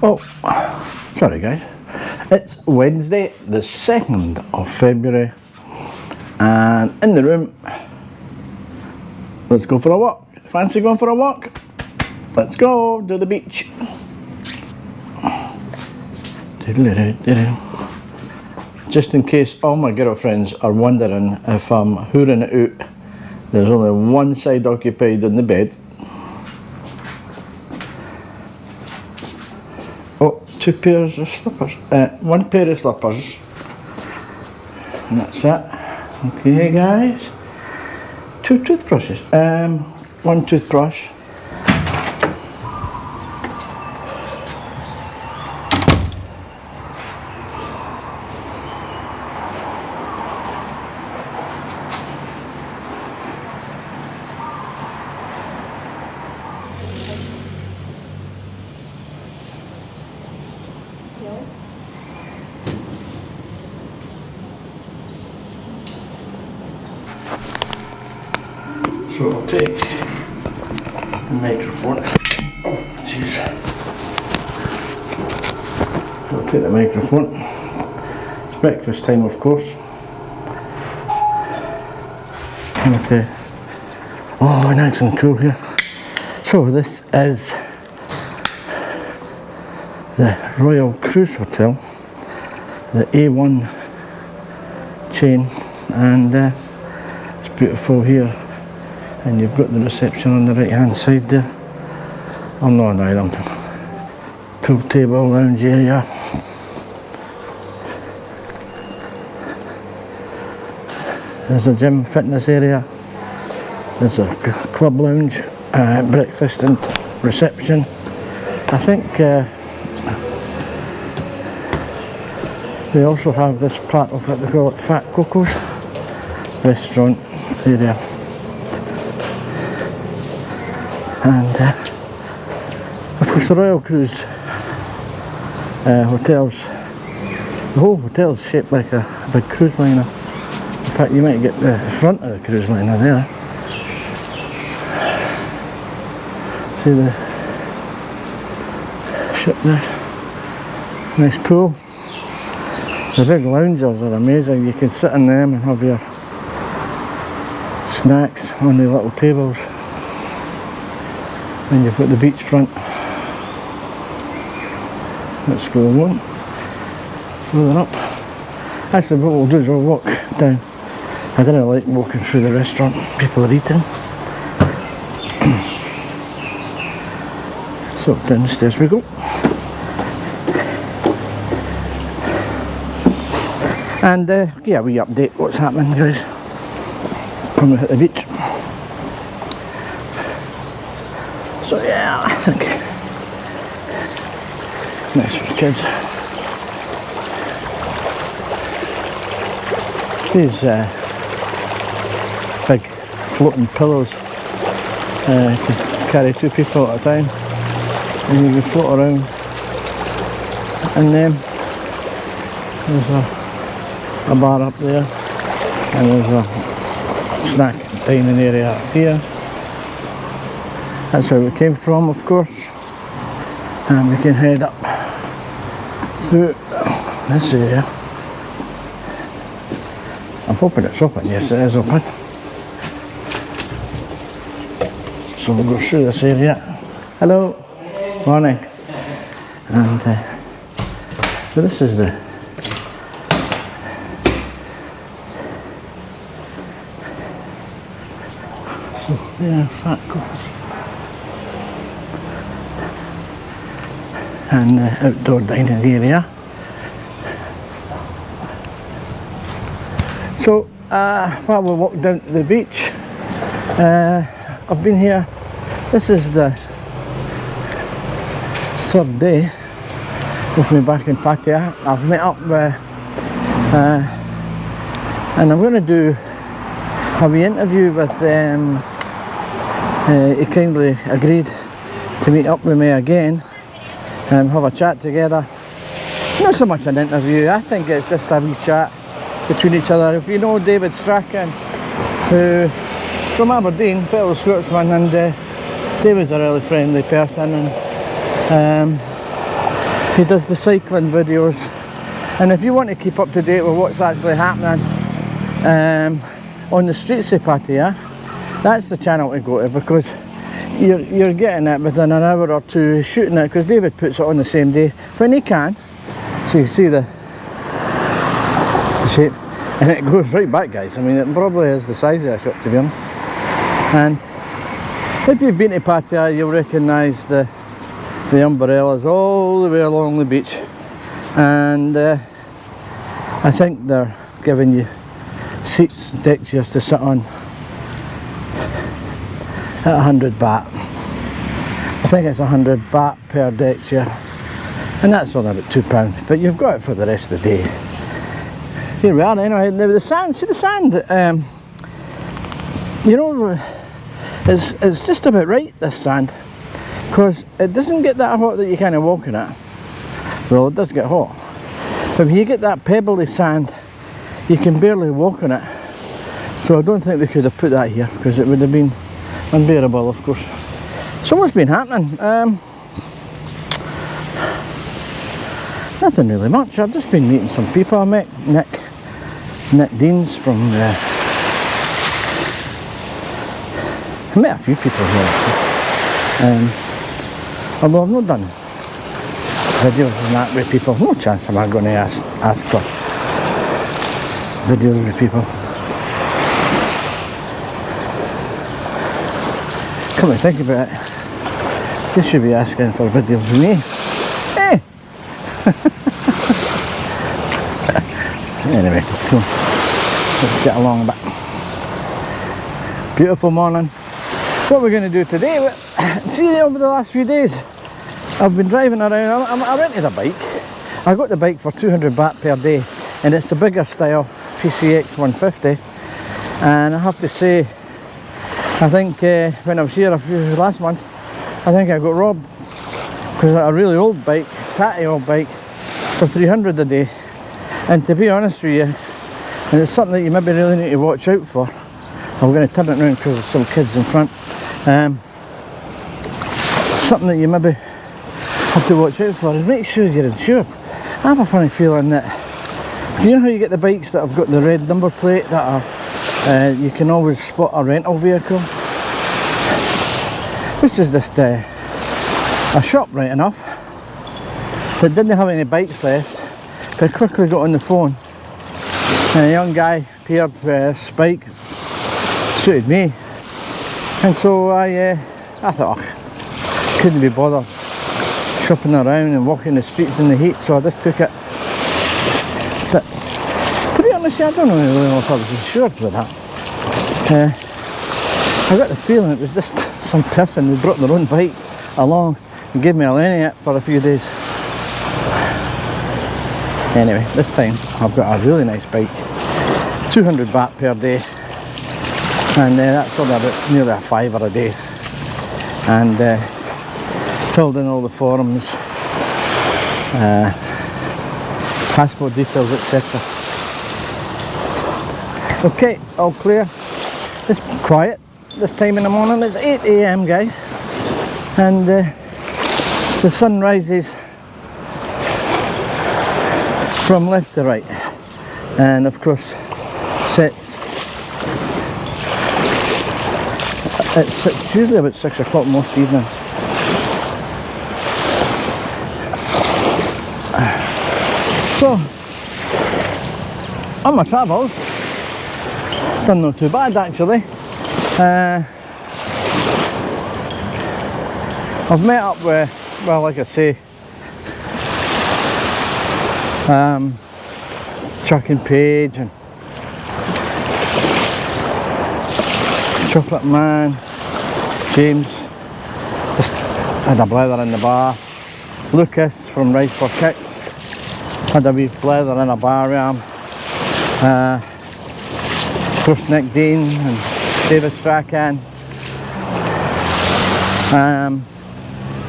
Oh, sorry guys. It's Wednesday, the 2nd of February, and in the room, let's go for a walk. Fancy going for a walk? Let's go to the beach. Just in case all my girlfriends are wondering if I'm hooring it out, there's only one side occupied in the bed. Oh, two pairs of slippers. One pair of slippers. And that's it. Okay guys. Two toothbrushes. One toothbrush. So I'll take the microphone. Oh, jeez. I'll take the microphone. It's breakfast time, of course. Okay. Oh, nice and cool here. So this is the Royal Cruise Hotel, the A1 chain, and it's beautiful here. And you've got the reception on the right hand side there. I'm not an island. Pool table, lounge area. There's a gym, fitness area. There's a club lounge, breakfast and reception. I think they also have this part of what they call it Fat Coco's restaurant area. And of course the Royal Cruise hotels, the whole hotel's shaped like a big cruise liner. In fact, you might get the front of the cruise liner there. See the ship there. Nice pool. The big loungers are amazing. You can sit in them and have your snacks on the little tables. And you've got the beachfront. Let's go on further up. Actually, what we'll do is we'll walk down. I don't like walking through the restaurant. People are eating. So down the stairs we go. And yeah, we update what's happening, guys, when we hit the beach. So yeah, I think nice for the kids. These big floating pillows can carry two people at a time, and you can float around. And then there's a bar up there, and there's a snack dining area up here. That's where we came from, of course, and we can head up through this area. I'm hoping it's open. Yes, it is open. So we'll go through this area. Hello. Morning. And so this is the yeah, Fat Coco's. And the outdoor dining area. So while we walk down to the beach, I've been here. This is the third day with me back in Pattaya. I've met up with and I'm going to do a wee interview with he kindly agreed to meet up with me again and have a chat together. Not so much an interview, I think it's just a wee chat between each other. If you know David Strachan, who from Aberdeen, fellow Scotsman, and David's a really friendly person, and He does the cycling videos, and if you want to keep up to date with what's actually happening on the streets of Pattaya, that's the channel to go to, because you're getting it within an hour or two shooting it, because David puts it on the same day when he can. So you see the shape, and it goes right back, guys. I mean, it probably is the size of a shop, to be honest. And if you've been to Pattaya, you'll recognise the umbrellas all the way along the beach, and I think they're giving you seats, deck chairs to sit on at 100 baht. I think it's 100 baht per deck chair, and that's only about £2, but you've got it for the rest of the day. Here we are anyway. Now the sand, see the sand, you know, it's just about right, this sand, because it doesn't get that hot that you kind of walking at. Well, it does get hot, but when you get that pebbly sand, you can barely walk on it. So I don't think they could have put that here, because it would have been unbearable, of course. So what's been happening? Nothing really much. I've just been meeting some people. I met Nick Deans from I met a few people here actually. Although I've not done videos and that with people, no chance am I going to ask for videos with people. Come and think about it, you should be asking for videos with me. Hey! Anyway, cool. Let's get along a bit. Beautiful morning. What we're going to do today, see, over the last few days I've been driving around. I rented a bike. I got the bike for 200 baht per day, and it's a bigger style PCX 150, and I have to say, I think when I was here last month, I think I got robbed, because I got a really old bike, tatty old bike, for 300 a day. And to be honest with you, and it's something that you maybe really need to watch out for. I'm going to turn it around because there's some kids in front. Something that you maybe have to watch out for is make sure you're insured. I have a funny feeling that, you know how you get the bikes that have got the red number plate that are you can always spot a rental vehicle? This is just a shop right enough that didn't have any bikes left, but I quickly got on the phone, and a young guy appeared with a bike, suited me, and so I thought, oh, couldn't be bothered shopping around and walking the streets in the heat, so I just took it. But to be honest, I don't really know if I was insured with that. I got the feeling it was just some person who brought their own bike along and gave me a lane in it for a few days. Anyway, this time I've got a really nice bike, 200 baht per day, and that's only about nearly a fiver a day, and filled in all the forms, passport details, etc. Okay, all clear. It's quiet this time in the morning. It's 8 AM guys, and the sun rises from left to right, and of course sets. It's usually about 6 o'clock most evenings. So on my travels, done not too bad actually. I've met up with, well, like I say, Chuck and Paige and Chocolate Man, James, just had a blather in the bar. Lucas from Rise for Kicks had a wee blather in a bar with him. Of course, Nick Dean and David Strachan.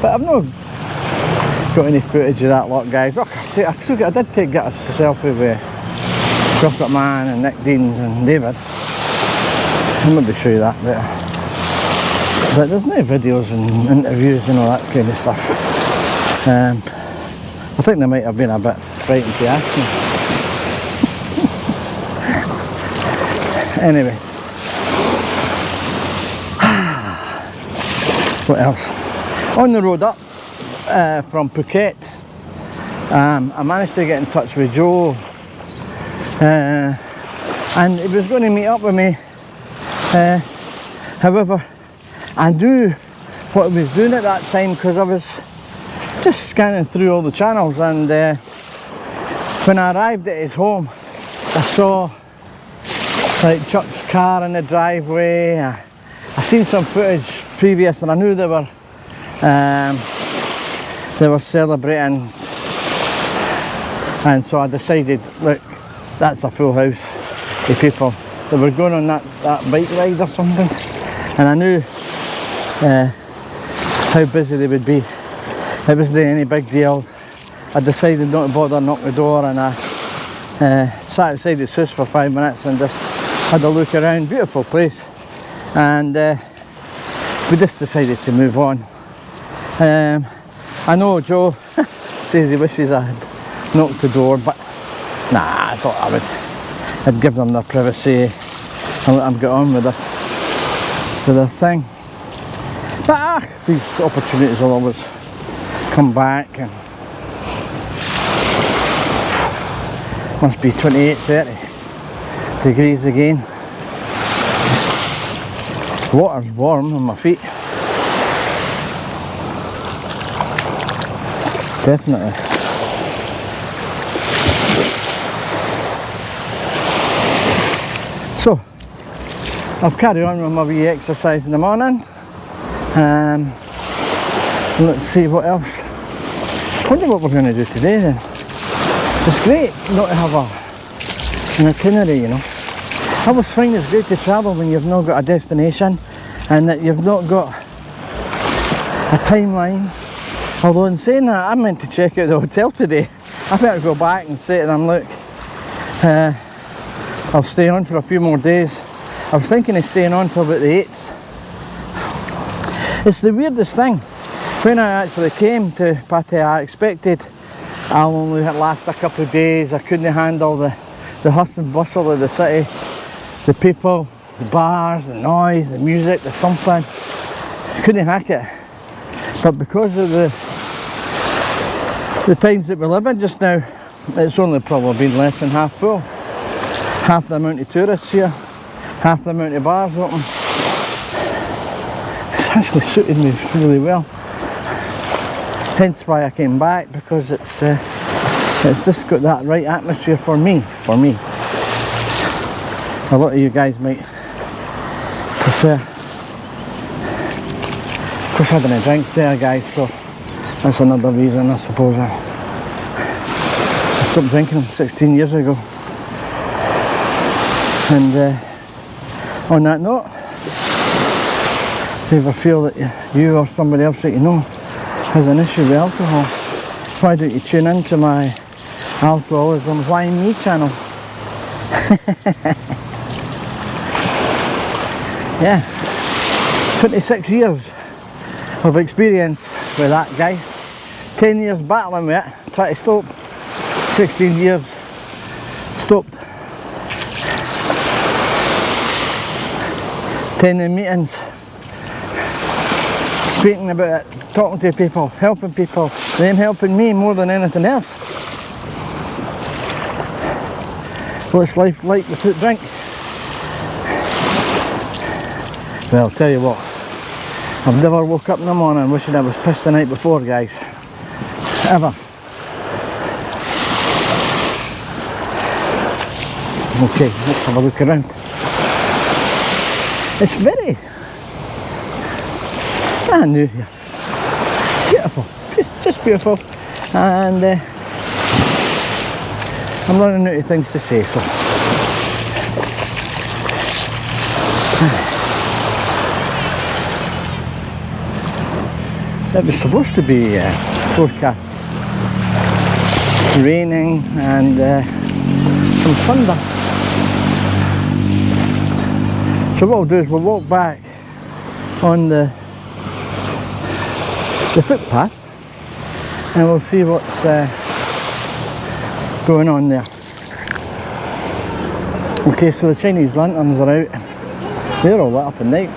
But I've not got any footage of that lot, guys. Oh, I did get a selfie with Chocolate Man and Nick Deans and David. I'll maybe show you that later. But there's no videos and interviews and all that kind of stuff. I think they might have been a bit frightened to ask me. Anyway. What else? On the road up from Phuket, I managed to get in touch with Joe, and he was going to meet up with me. However, I knew what he was doing at that time because I was just scanning through all the channels, and when I arrived at his home, I saw like Chuck's car in the driveway. I seen some footage previous, and I knew they were celebrating, and so I decided, look, that's a full house of people. They were going on that bike ride or something, and I knew how busy they would be. It wasn't any big deal. I decided not to bother knock the door, and I sat outside his house for 5 minutes and just had a look around. Beautiful place, and we just decided to move on. I know Joe says he wishes I had knocked the door, but nah, I thought I'd give them their privacy and let them get on with their thing. But these opportunities will always come back, and must be 28-30 degrees again. The water's warm on my feet. Definitely. So, I'll carry on with my wee exercise in the morning. Let's see what else. I wonder what we're going to do today then. It's great not to have an itinerary, you know. I always find it's great to travel when you've not got a destination and that you've not got a timeline. Although in saying that, I meant to check out the hotel today. I better go back and say to them, look, I'll stay on for a few more days. I was thinking of staying on till about the 8th. It's the weirdest thing. When I actually came to Pattaya, I expected I'll only last a couple of days. I couldn't handle the hustle and bustle of the city, the people, the bars, the noise, the music, the thumping. I couldn't hack it. But because of the times that we live in just now, it's only probably been less than half full. Half the amount of tourists here, half the amount of bars open. It's actually suited me really well. Hence why I came back, because it's just got that right atmosphere for me. A lot of you guys might prefer. Of course I didn't drink there, guys, so that's another reason, I suppose. I stopped drinking 16 years ago. And on that note, if you ever feel that you or somebody else that you know has an issue with alcohol, why don't you tune in to my Alcoholism Why Me channel. Yeah, 26 years of experience with that, guys. 10 years battling with it, try to stop. 16 years stopped. 10 in meetings, speaking about it, talking to people, helping people, them helping me more than anything else. What's life like without drink? Well, I'll tell you what, I've never woke up in the morning wishing I was pissed the night before, guys. Ever. Okay, let's have a look around. It's very brand new here. Beautiful, just beautiful. And I'm running out of things to say, so. It was supposed to be forecast raining and some thunder. So what we'll do is we'll walk back on the footpath and we'll see what's going on there. Okay, so the Chinese lanterns are out. They're all lit up at night,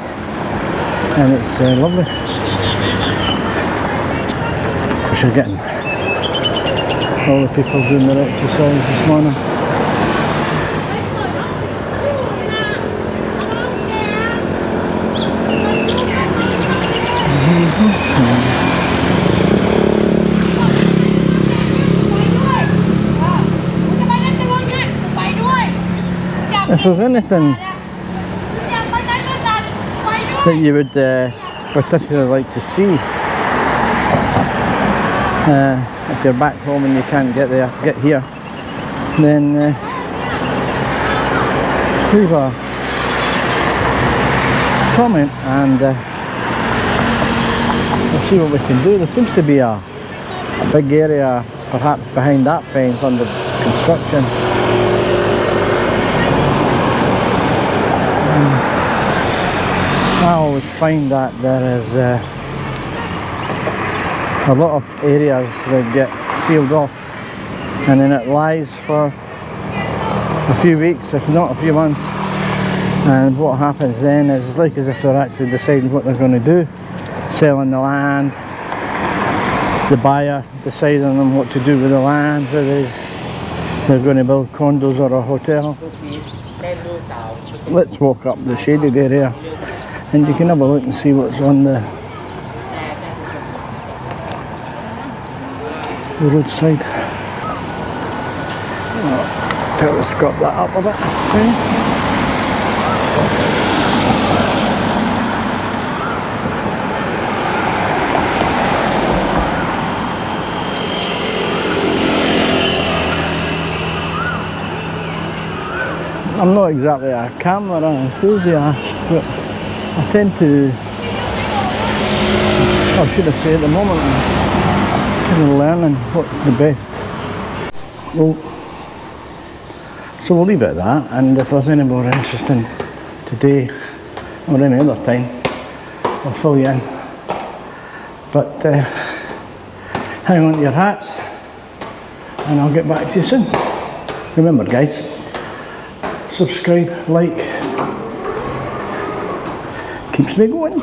and it's lovely. Of course, you're getting all the people doing their exercise this morning. If there's anything that you would particularly like to see, if you're back home and you can't get here, then leave a comment and we'll see what we can do. There seems to be a big area perhaps behind that fence under construction. I always find that there is a lot of areas that get sealed off and then it lies for a few weeks, if not a few months, and what happens then is it's like as if they're actually deciding what they're going to do, selling the land, the buyer deciding on what to do with the land, whether they're going to build condos or a hotel. Let's walk up the shaded area and you can have a look and see what's on the roadside. Oh, telescope that up a bit. Okay. I'm not exactly a camera enthusiast, but I tend to, I should have said at the moment, I'm kind of learning what's the best. Well, so we'll leave it at that, and if there's any more interesting today or any other time, I'll fill you in. But hang on to your hats, and I'll get back to you soon. Remember guys, subscribe, like, keeps me going.